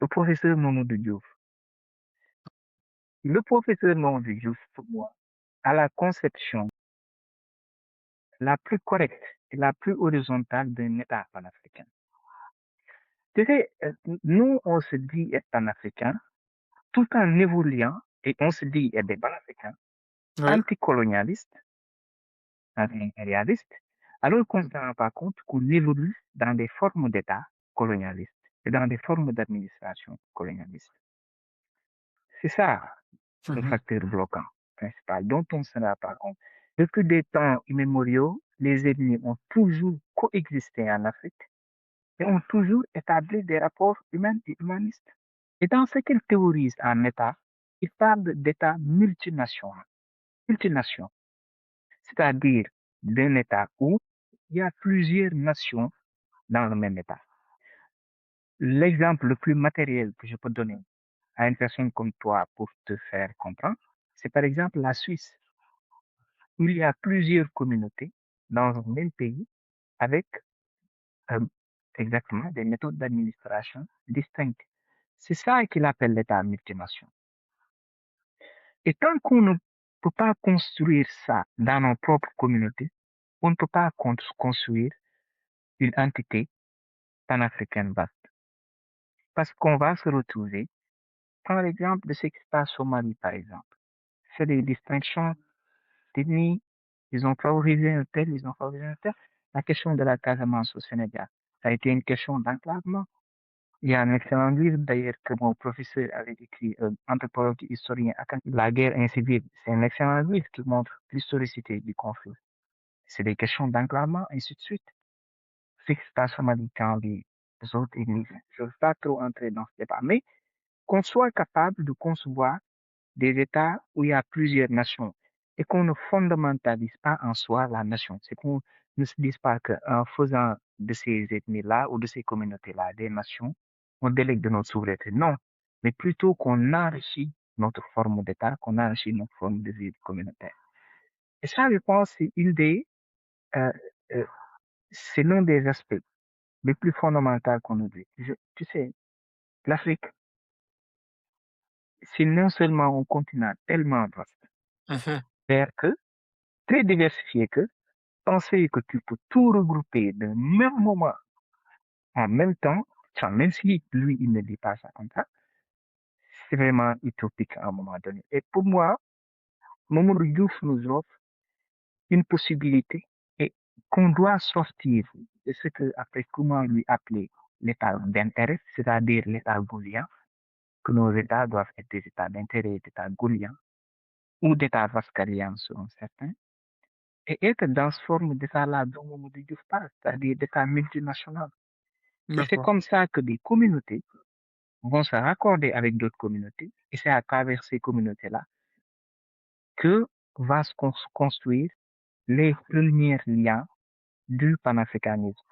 le professeur Mamadou Diouf. Le professeur Mamadou Diouf, pour moi, a la conception la plus correcte et la plus horizontale d'un État panafricain. Tu sais, nous, on se dit être panafricain tout en évoluant et on se dit être des panafricains Oui. anticolonialistes, anti-impérialistes, alors qu'on ne se rend pas compte qu'on évolue dans des formes d'État colonialistes et dans des formes d'administration colonialiste. C'est ça le Mhm. facteur bloquant principal dont on ne se rend pas compte. Depuis des temps immémoriaux, les ethnies ont toujours coexisté en Afrique et ont toujours établi des rapports humains et humanistes. Et dans ce qu'ils théorisent en État, ils parlent d'État multinational, multination, c'est-à-dire d'un État où il y a plusieurs nations dans le même État. L'exemple le plus matériel que je peux donner à une personne comme toi pour te faire comprendre, c'est par exemple la Suisse, où il y a plusieurs communautés dans un même pays avec euh, exactement des méthodes d'administration distinctes. C'est ça qu'il appelle l'État multination. Et tant qu'on ne peut pas construire ça dans nos propres communautés, on ne peut pas construire une entité panafricaine vaste. Parce qu'on va se retrouver, prends l'exemple de ce qui se passe au Mali, par exemple. C'est des distinctions d'ethnie, ils ont favorisé un tel, ils ont favorisé un tel. La question de la Casamance au Sénégal, ça a été une question d'enclavement. Il y a un excellent livre d'ailleurs que mon professeur avait écrit, anthropologue et historien, La guerre incivile. C'est un excellent livre qui montre l'historicité du conflit. C'est des questions d'enclavement, ainsi de suite. Ce qui se passe au Mali quand les autres églises. Je ne veux pas trop entrer dans ce débat, mais qu'on soit capable de concevoir des États où il y a plusieurs nations et qu'on ne fondamentalise pas en soi la nation. C'est qu'on ne se dise pas qu'en faisant de ces ethnies-là ou de ces communautés-là des nations, on délègue de notre souveraineté. Non, mais plutôt qu'on enrichit notre forme d'État, qu'on enrichit notre forme de vie communautaire. Et ça, je pense, euh, euh, c'est l'un des aspects les plus fondamentaux qu'on oublie. Tu sais, l'Afrique, c'est non seulement un continent tellement vaste, Mhm. vers que, très diversifié que, penser que tu peux tout regrouper d'un même moment, en même temps, sans même si lui, il ne dit pas ça comme ça, c'est vraiment utopique à un moment donné. Et pour moi, Mamadou Diouf nous offre une possibilité et qu'on doit sortir de ce que, après, comment lui appeler l'état d'intérêt, c'est-à-dire l'état gaulien, que nos États doivent être des États d'intérêt, d'États gauliens ou d'États vascariens selon certains, et être dans ce forme d'État-là dont Mamadou Diouf parle, c'est-à-dire d'État multinational. Et c'est D'accord. comme ça que des communautés vont se raccorder avec d'autres communautés, et c'est à travers ces communautés-là que va se construire les premiers liens du panafricanisme.